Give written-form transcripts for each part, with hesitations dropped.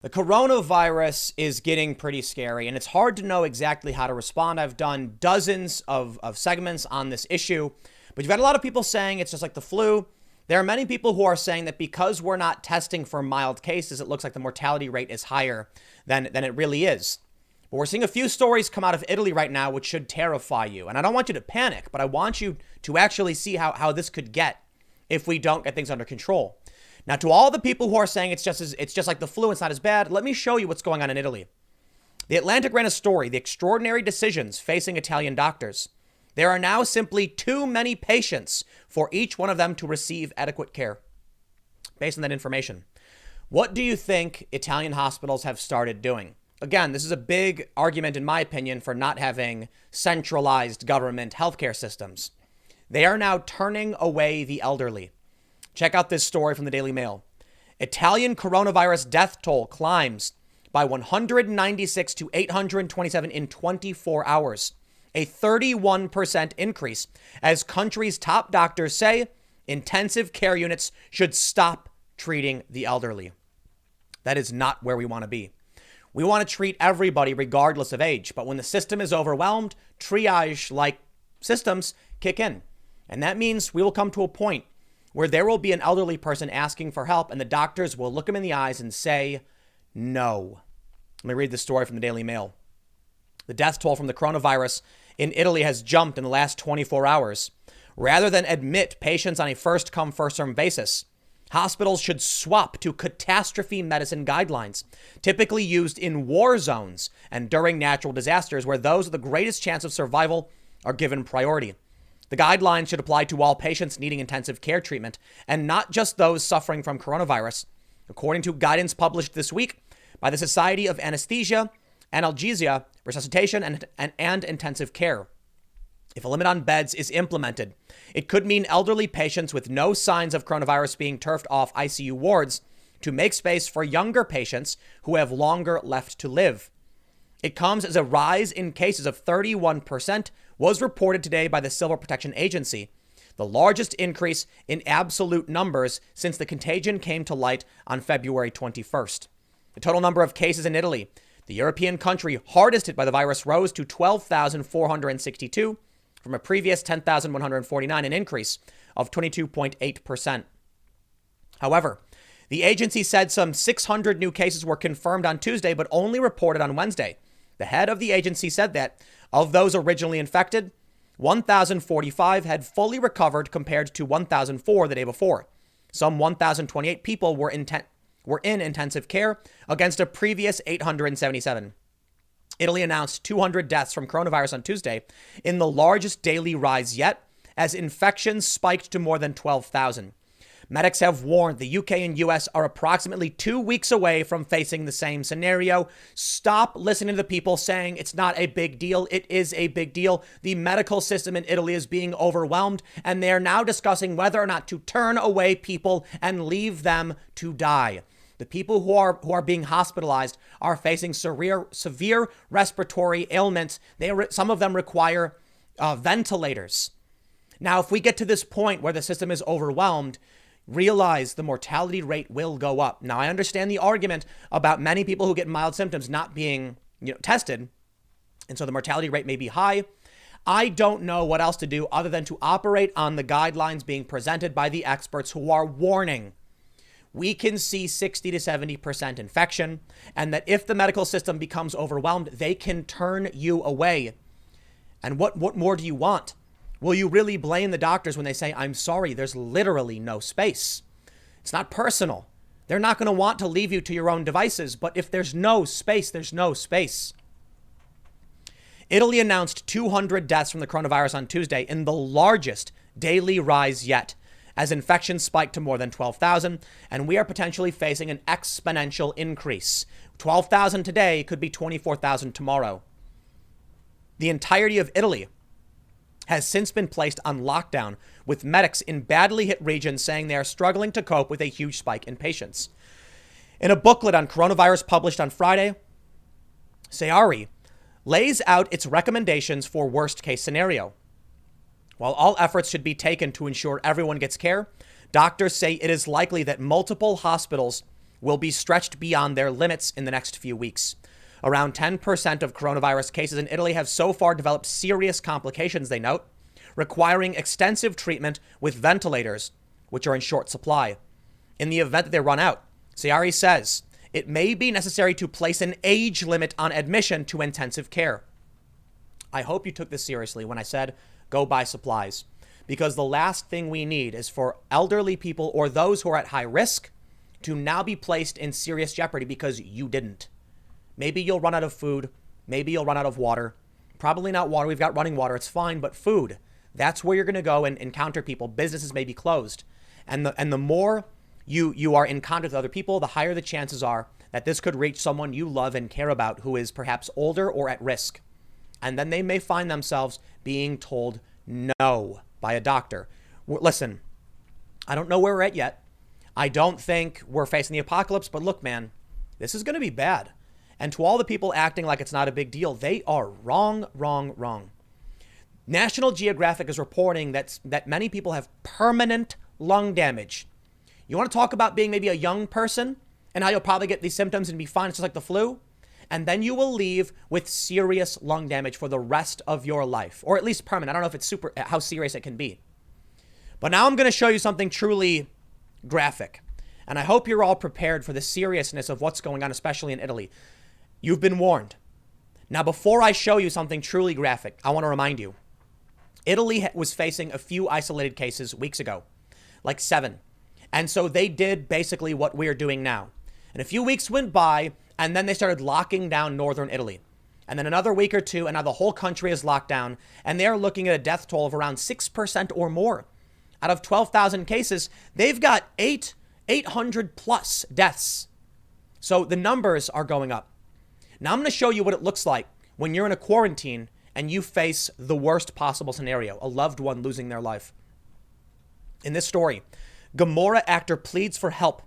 The coronavirus is getting pretty scary, and it's hard to know exactly how to respond. I've done dozens of segments on this issue, but you've got a lot of people saying it's just like the flu. There are many people who are saying that because we're not testing for mild cases, it looks like the mortality rate is higher than it really is. But we're seeing a few stories come out of Italy right now, which should terrify you. And I don't want you to panic, but I want you to actually see how this could get if we don't get things under control. Now, to all the people who are saying it's just like the flu, it's not as bad, let me show you what's going on in Italy. The Atlantic ran a story, the extraordinary decisions facing Italian doctors. There are now simply too many patients for each one of them to receive adequate care. Based on that information, what do you think Italian hospitals have started doing? Again, this is a big argument, in my opinion, for not having centralized government healthcare systems. They are now turning away the elderly. Check out this story from the Daily Mail. Italian coronavirus death toll climbs by 196 to 827 in 24 hours, a 31% increase, as country's top doctors say intensive care units should stop treating the elderly. That is not where we want to be. We want to treat everybody regardless of age, but when the system is overwhelmed, triage-like systems kick in. And that means we will come to a point where there will be an elderly person asking for help and the doctors will look him in the eyes and say, no. Let me read the story from the Daily Mail. The death toll from the coronavirus in Italy has jumped in the last 24 hours. Rather than admit patients on a first-come, first-served basis, hospitals should swap to catastrophe medicine guidelines, typically used in war zones and during natural disasters where those with the greatest chance of survival are given priority. The guidelines should apply to all patients needing intensive care treatment and not just those suffering from coronavirus, according to guidance published this week by the Society of Anesthesia, Analgesia, Resuscitation, and Intensive Care. If a limit on beds is implemented, it could mean elderly patients with no signs of coronavirus being turfed off ICU wards to make space for younger patients who have longer left to live. It comes as a rise in cases of 31% was reported today by the Civil Protection Agency, the largest increase in absolute numbers since the contagion came to light on February 21st. The total number of cases in Italy, the European country hardest hit by the virus, rose to 12,462 from a previous 10,149, an increase of 22.8%. However, the agency said some 600 new cases were confirmed on Tuesday, but only reported on Wednesday. The head of the agency said that of those originally infected, 1,045 had fully recovered compared to 1,004 the day before. Some 1,028 people were in intensive care against a previous 877. Italy announced 200 deaths from coronavirus on Tuesday, in the largest daily rise yet, as infections spiked to more than 12,000. Medics have warned the UK and US are approximately 2 weeks away from facing the same scenario. Stop listening to the people saying it's not a big deal. It is a big deal. The medical system in Italy is being overwhelmed, and they are now discussing whether or not to turn away people and leave them to die. The people who are being hospitalized are facing severe respiratory ailments. Some of them require ventilators. Now, if we get to this point where the system is overwhelmed, realize the mortality rate will go up. Now, I understand the argument about many people who get mild symptoms not being tested, and so the mortality rate may be high. I don't know what else to do other than to operate on the guidelines being presented by the experts who are warning we can see 60 to 70% infection, and that if the medical system becomes overwhelmed, they can turn you away. And what more do you want? Will you really blame the doctors when they say, I'm sorry, there's literally no space? It's not personal. They're not going to want to leave you to your own devices, but if there's no space, there's no space. Italy announced 200 deaths from the coronavirus on Tuesday in the largest daily rise yet, as infections spiked to more than 12,000, and we are potentially facing an exponential increase. 12,000 today could be 24,000 tomorrow. The entirety of Italy has since been placed on lockdown, with medics in badly hit regions saying they are struggling to cope with a huge spike in patients. In a booklet on coronavirus published on Friday, SEARI lays out its recommendations for worst-case scenario. While all efforts should be taken to ensure everyone gets care, doctors say it is likely that multiple hospitals will be stretched beyond their limits in the next few weeks. Around 10% of coronavirus cases in Italy have so far developed serious complications, they note, requiring extensive treatment with ventilators, which are in short supply. In the event that they run out, Ciari says it may be necessary to place an age limit on admission to intensive care. I hope you took this seriously when I said go buy supplies, because the last thing we need is for elderly people or those who are at high risk to now be placed in serious jeopardy because you didn't. Maybe you'll run out of food. Maybe you'll run out of water. Probably not water. We've got running water. It's fine, but food. That's where you're going to go and encounter people. Businesses may be closed. And the more you are in contact with other people, the higher the chances are that this could reach someone you love and care about who is perhaps older or at risk. And then they may find themselves being told no by a doctor. Listen, I don't know where we're at yet. I don't think we're facing the apocalypse, but look, man, this is going to be bad. And to all the people acting like it's not a big deal, they are wrong. National Geographic is reporting that many people have permanent lung damage. You want to talk about being maybe a young person and how you'll probably get these symptoms and be fine, it's just like the flu? And then you will leave with serious lung damage for the rest of your life, or at least permanent. I don't know if it's how serious it can be. But now I'm going to show you something truly graphic. And I hope you're all prepared for the seriousness of what's going on, especially in Italy. You've been warned. Now, before I show you something truly graphic, I want to remind you, Italy was facing a few isolated cases weeks ago, like 7. And so they did basically what we're doing now. And a few weeks went by, and then they started locking down northern Italy. And then another week or two, and now the whole country is locked down. And they're looking at a death toll of around 6% or more. Out of 12,000 cases, they've got 800 plus deaths. So the numbers are going up. Now I'm going to show you what it looks like when you're in a quarantine and you face the worst possible scenario, a loved one losing their life. In this story, Gomorrah actor pleads for help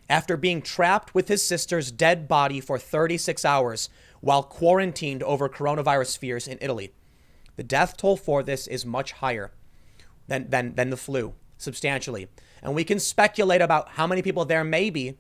after being trapped with his sister's dead body for 36 hours while quarantined over coronavirus fears in Italy. The death toll for this is much higher than the flu, substantially. And we can speculate about how many people there may be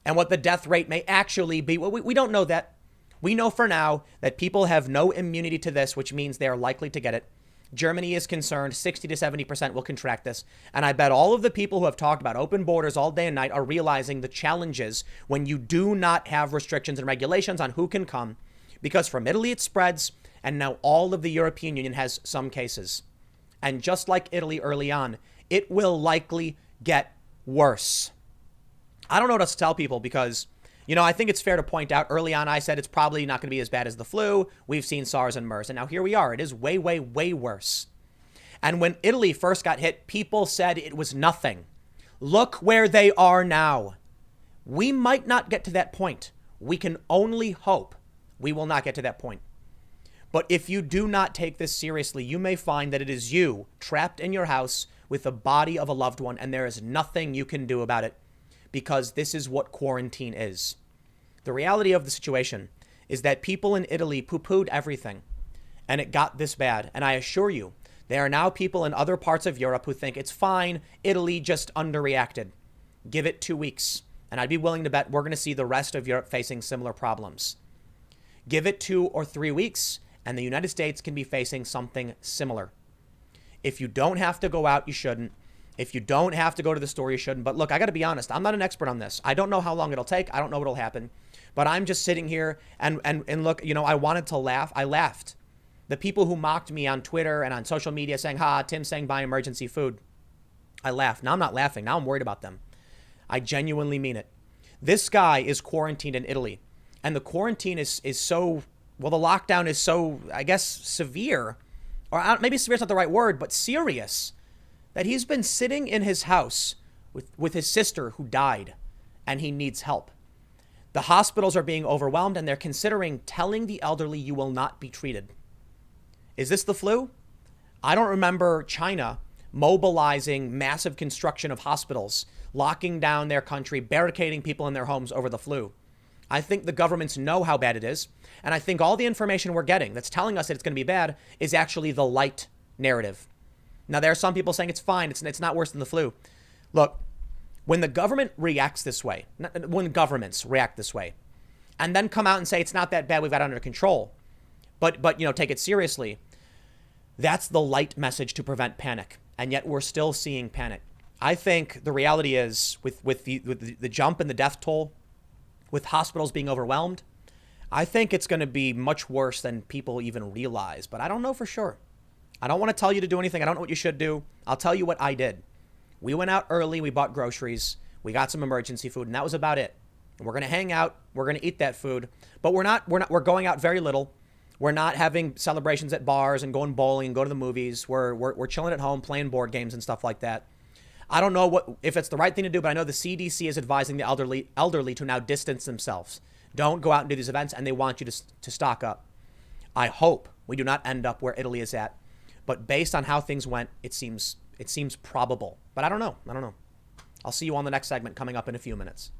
and what the death rate may actually be. Well, we don't know that. We know for now that people have no immunity to this, which means they are likely to get it. Germany is concerned 60 to 70% will contract this. And I bet all of the people who have talked about open borders all day and night are realizing the challenges when you do not have restrictions and regulations on who can come. Because from Italy it spreads, and now all of the European Union has some cases. And just like Italy early on, it will likely get worse. I don't know what else to tell people because, I think it's fair to point out early on I said it's probably not going to be as bad as the flu. We've seen SARS and MERS, and now here we are. It is way, way, way worse. And when Italy first got hit, people said it was nothing. Look where they are now. We might not get to that point. We can only hope we will not get to that point. But if you do not take this seriously, you may find that it is you trapped in your house with the body of a loved one, and there is nothing you can do about it because this is what quarantine is. The reality of the situation is that people in Italy poo-pooed everything, and it got this bad. And I assure you, there are now people in other parts of Europe who think it's fine, Italy just underreacted. Give it 2 weeks, and I'd be willing to bet we're going to see the rest of Europe facing similar problems. Give it 2 or 3 weeks, and the United States can be facing something similar. If you don't have to go out, you shouldn't. If you don't have to go to the store, you shouldn't. But look, I got to be honest. I'm not an expert on this. I don't know how long it'll take. I don't know what'll happen. But I'm just sitting here and look, I wanted to laugh. I laughed. The people who mocked me on Twitter and on social media saying, Tim's saying buy emergency food. I laughed. Now I'm not laughing. Now I'm worried about them. I genuinely mean it. This guy is quarantined in Italy. And the quarantine is so, the lockdown is so, I guess, severe. Or maybe severe is not the right word, but serious. That he's been sitting in his house with his sister who died, and he needs help. The hospitals are being overwhelmed, and they're considering telling the elderly you will not be treated. Is this the flu? I don't remember China mobilizing massive construction of hospitals, locking down their country, barricading people in their homes over the flu. I think the governments know how bad it is, and I think all the information we're getting that's telling us that it's going to be bad is actually the light narrative. Now, there are some people saying it's fine, it's not worse than the flu. Look, When the government reacts this way, when governments react this way, and then come out and say it's not that bad, we've got it under control, but take it seriously, that's the light message to prevent panic. And yet we're still seeing panic. I think the reality is with the jump in the death toll, with hospitals being overwhelmed, I think it's going to be much worse than people even realize. But I don't know for sure. I don't want to tell you to do anything. I don't know what you should do. I'll tell you what I did. We went out early. We bought groceries. We got some emergency food, and that was about it. We're going to hang out. We're going to eat that food. But we're going out very little. We're not having celebrations at bars and going bowling and go to the movies. We're chilling at home, playing board games and stuff like that. I don't know if it's the right thing to do, but I know the CDC is advising the elderly to now distance themselves. Don't go out and do these events, and they want you to stock up. I hope we do not end up where Italy is at, but based on how things went, it seems probable. But I don't know. I'll see you on the next segment coming up in a few minutes.